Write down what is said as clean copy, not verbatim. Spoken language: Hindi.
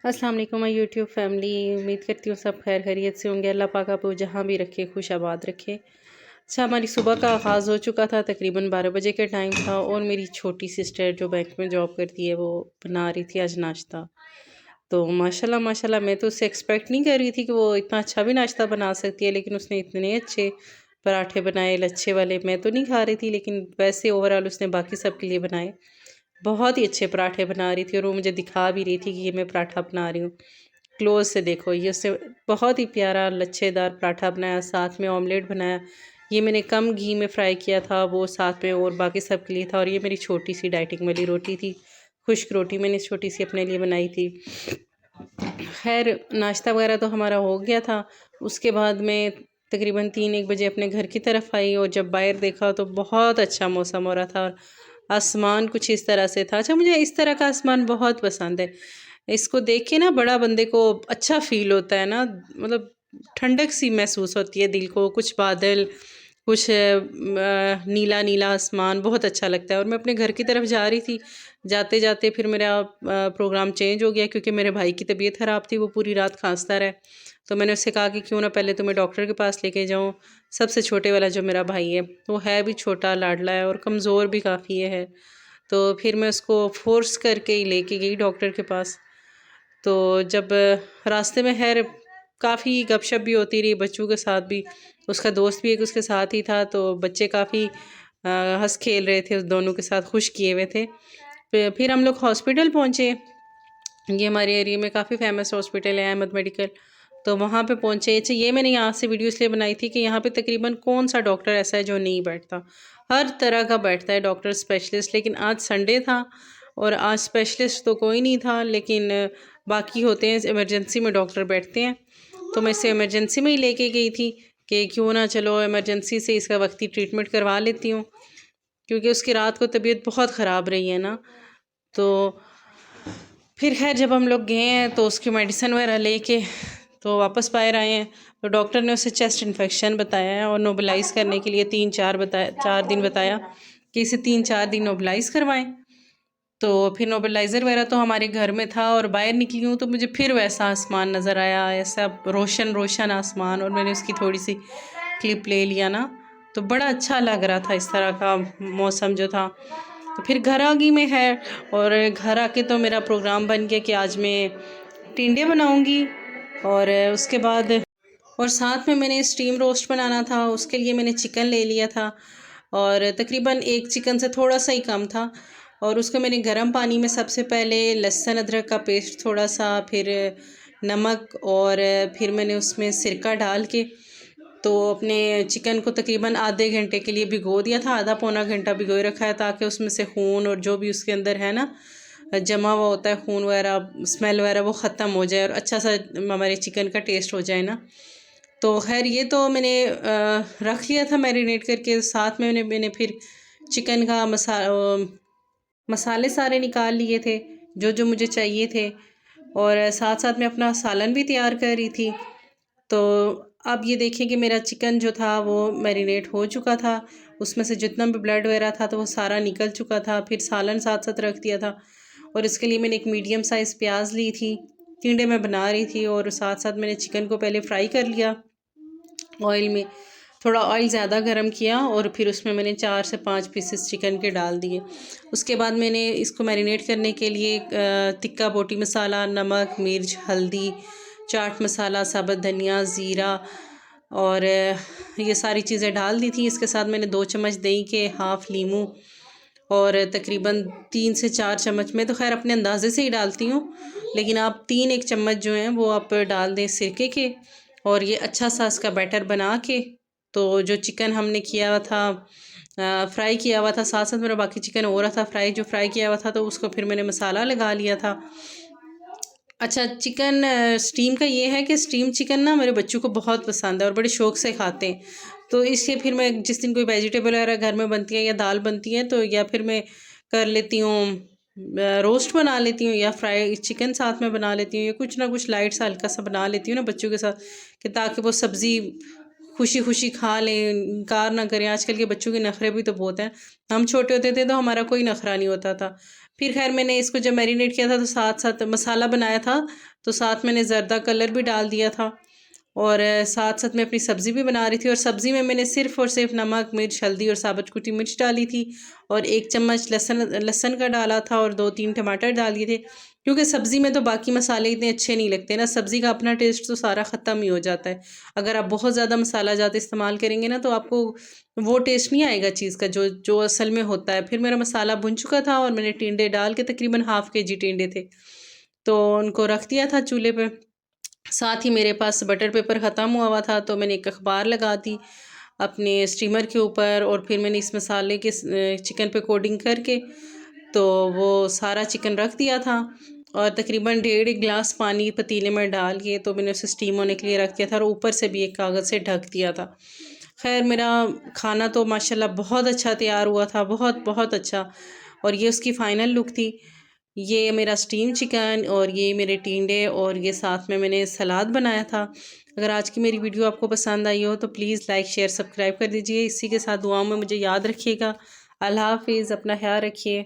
अस्सलाम वालेकुम माय यूट्यूब फैमिली। उम्मीद करती हूँ सब खैर खैरियत से होंगे। अल्लाह पाक आपको जहाँ भी रखे खुश आबाद रखे। अच्छा, हमारी सुबह का आगाज़ हो चुका था, तकरीबन 12 बजे का टाइम था और मेरी छोटी सिस्टर जो बैंक में जॉब करती है वो बना रही थी आज नाश्ता। तो माशाल्लाह माशाल्लाह, मैं तो उससे एक्सपेक्ट नहीं कर रही थी कि वो इतना अच्छा भी नाश्ता बना सकती है, लेकिन उसने इतने अच्छे पराठे बनाए लच्छे वाले। मैं तो नहीं खा रही थी, लेकिन वैसे ओवरऑल उसने बाकी सब के लिए बनाए। बहुत ही अच्छे पराठे बना रही थी और वो मुझे दिखा भी रही थी कि ये मैं पराठा बना रही हूँ। क्लोज़ से देखो, ये उसने बहुत ही प्यारा लच्छेदार पराठा बनाया, साथ में ऑमलेट बनाया। ये मैंने कम घी में फ्राई किया था, वो साथ में और बाकी सब के लिए था। और ये मेरी छोटी सी डाइटिंग वाली रोटी थी, खुश्क रोटी मैंने छोटी सी अपने लिए बनाई थी। खैर, नाश्ता वगैरह तो हमारा हो गया था। उसके बाद मैं तकरीबन 3-1 बजे अपने घर की तरफ आई और जब बाहर देखा तो बहुत अच्छा मौसम हो रहा था और आसमान कुछ इस तरह से था। अच्छा, मुझे इस तरह का आसमान बहुत पसंद है। इसको देख के ना बड़ा बंदे को अच्छा फ़ील होता है ना, मतलब ठंडक सी महसूस होती है दिल को। कुछ बादल, कुछ नीला नीला आसमान, बहुत अच्छा लगता है। और मैं अपने घर की तरफ जा रही थी, जाते जाते फिर मेरा प्रोग्राम चेंज हो गया, क्योंकि मेरे भाई की तबीयत ख़राब थी, वो पूरी रात खांसता रहा। तो मैंने उससे कहा कि क्यों ना पहले तुम्हें डॉक्टर के पास लेके जाऊँ। सबसे छोटे वाला जो मेरा भाई है, वो है भी छोटा लाडला है और कमज़ोर भी काफ़ी है। तो फिर मैं उसको फ़ोर्स करके ही लेके गई डॉक्टर के पास। तो जब रास्ते में खैर काफ़ी गपशप भी होती रही बच्चों के साथ भी। उसका दोस्त भी एक उसके साथ ही था, तो बच्चे काफ़ी हंस खेल रहे थे, उस दोनों के साथ खुश किए हुए थे। फिर हम लोग हॉस्पिटल पहुँचे। ये हमारे एरिया में काफ़ी फेमस हॉस्पिटल है, अहमद मेडिकल। तो वहाँ पे पहुँचे। अच्छा, ये मैंने यहाँ से वीडियो इसलिए बनाई थी कि यहाँ पे तकरीबन कौन सा डॉक्टर ऐसा है जो नहीं बैठता। हर तरह का बैठता है डॉक्टर स्पेशलिस्ट। लेकिन आज संडे था और आज स्पेशलिस्ट तो कोई नहीं था, लेकिन बाकी होते हैं, इमरजेंसी में डॉक्टर बैठते हैं। तो मैं इसे इमरजेंसी में ही लेके गई थी कि क्यों ना चलो इमरजेंसी से इसका वक्ती ट्रीटमेंट करवा लेती हूँ, क्योंकि उसकी रात को तबीयत बहुत ख़राब रही है ना। तो फिर खैर जब हम लोग गए हैं तो उसकी मेडिसिन वगैरह लेके तो वापस बाहर आए हैं। तो डॉक्टर ने उसे चेस्ट इन्फेक्शन बताया है और नोबलाइज़ करने के लिए 4 दिन बताया कि इसे 3-4 दिन नोबलाइज़ करवाएं। तो फिर नोबलाइज़र वगैरह तो हमारे घर में था और बाहर निकली हूँ तो मुझे फिर वैसा आसमान नज़र आया, ऐसा रोशन रोशन आसमान। और मैंने उसकी थोड़ी सी क्लिप ले लिया ना, तो बड़ा अच्छा लग रहा था इस तरह का मौसम जो था। तो फिर घर आ गई मैं है। और घर आके तो मेरा प्रोग्राम बन गया कि आज मैं टिंडे बनाऊंगी। और उसके बाद और साथ में मैंने स्टीम रोस्ट बनाना था, उसके लिए मैंने चिकन ले लिया था और तकरीबन एक चिकन से थोड़ा सा ही कम था। और उसको मैंने गर्म पानी में सबसे पहले लहसुन अदरक का पेस्ट थोड़ा सा, फिर नमक और फिर मैंने उसमें सिरका डाल के तो अपने चिकन को तकरीबन आधे घंटे के लिए भिगो दिया था। आधा पौना घंटा भिगोए रखा है ताकि उसमें से खून और जो भी उसके अंदर है ना जमा हुआ होता है, खून वगैरह, स्मेल वगैरह, वो ख़त्म हो जाए और अच्छा सा हमारे चिकन का टेस्ट हो जाए ना। तो खैर ये तो मैंने रख लिया था मैरिनेट करके। साथ में मैंने फिर चिकन का मसाले सारे निकाल लिए थे जो जो मुझे चाहिए थे। और साथ साथ मैं अपना सालन भी तैयार कर रही थी। तो अब ये देखिए कि मेरा चिकन जो था वो मैरिनेट हो चुका था, उसमें से जितना भी ब्लड वगैरह था तो वो सारा निकल चुका था। फिर सालन साथ साथ रख दिया था और इसके लिए मैंने एक मीडियम साइज़ प्याज ली थी, टिंडे में बना रही थी। और साथ साथ मैंने चिकन को पहले फ्राई कर लिया ऑयल में। थोड़ा ऑयल ज़्यादा गरम किया और फिर उसमें मैंने 4 से 5 पीसेस चिकन के डाल दिए। उसके बाद मैंने इसको मैरिनेट करने के लिए तिक्का बोटी मसाला, नमक, मिर्च, हल्दी, चाट मसाला, साबुत धनिया, ज़ीरा और ये सारी चीज़ें डाल दी थी। इसके साथ मैंने 2 चम्मच दही के, हाफ़ लीमू और तकरीबन 3 से 4 चम्मच, मैं तो खैर अपने अंदाज़े से ही डालती हूँ, लेकिन आप 3-1 चम्मच जो हैं वो आप डाल दें सिरके के। और ये अच्छा सा इसका बैटर बना के तो जो चिकन हमने किया हुआ था, फ्राई किया हुआ था, साथ साथ मेरा बाकी चिकन हो रहा था फ्राई, जो फ्राई किया हुआ था, तो उसको फिर मैंने मसाला लगा लिया था। अच्छा, चिकन स्टीम का ये है कि स्टीम चिकन ना मेरे बच्चों को बहुत पसंद है और बड़े शौक़ से खाते हैं। तो इसलिए फिर मैं जिस दिन कोई वेजिटेबल वगैरह घर में बनती है या दाल बनती है तो या फिर मैं कर लेती हूँ, रोस्ट बना लेती हूँ या फ्राई चिकन साथ में बना लेती हूँ या कुछ ना कुछ लाइट सा हल्का सा बना लेती हूँ ना बच्चों के साथ, कि ताकि वो सब्ज़ी खुशी खुशी खा लें, इनकार ना करें। आजकल के बच्चों के नखरे भी तो बहुत हैं। हम छोटे होते थे तो हमारा कोई नखरा नहीं होता था। फिर खैर मैंने इसको जब मैरिनेट किया था तो साथ साथ मसाला बनाया था, तो साथ मैंने ज़र्दा कलर भी डाल दिया था और साथ साथ मैं अपनी सब्ज़ी भी बना रही थी। और सब्ज़ी में मैंने सिर्फ़ और सिर्फ नमक, मिर्च, हल्दी और साबुत कुटी मिर्च डाली थी और 1 चम्मच लहसुन का डाला था और 2-3 टमाटर डाल दिए थे। क्योंकि सब्ज़ी में तो बाकी मसाले इतने अच्छे नहीं लगते ना, सब्ज़ी का अपना टेस्ट तो सारा ख़त्म ही हो जाता है। अगर आप बहुत ज़्यादा मसाला ज़्यादा इस्तेमाल करेंगे ना तो आपको वो टेस्ट नहीं आएगा चीज़ का जो जो असल में होता है। फिर मेरा मसाला भुन चुका था और मैंने टिंडे डाल के, तकरीबन हाफ़ केजी टिंडे थे, तो उनको रख दिया था चूल्हे पे। साथ ही मेरे पास बटर पेपर ख़त्म हुआ था, तो मैंने एक अखबार लगा दी अपने स्टीमर के ऊपर और फिर मैंने इस मसाले के चिकन पे कोटिंग करके तो वो सारा चिकन रख दिया था और तकरीबन 1.5 गिलास पानी पतीले में डाल के तो मैंने उसे स्टीम होने के लिए रख दिया था और ऊपर से भी एक कागज़ से ढक दिया था। खैर मेरा खाना तो माशाल्लाह बहुत अच्छा तैयार हुआ था, बहुत बहुत अच्छा। और ये उसकी फ़ाइनल लुक थी। ये मेरा स्टीम चिकन और ये मेरे टिंडे और ये साथ में मैंने सलाद बनाया था। अगर आज की मेरी वीडियो आपको पसंद आई हो तो प्लीज़ लाइक, शेयर, सब्सक्राइब कर दीजिए। इसी के साथ दुआओं में मुझे याद रखिएगा। अल्लाह हाफ़िज़, अपना ख़्याल रखिए।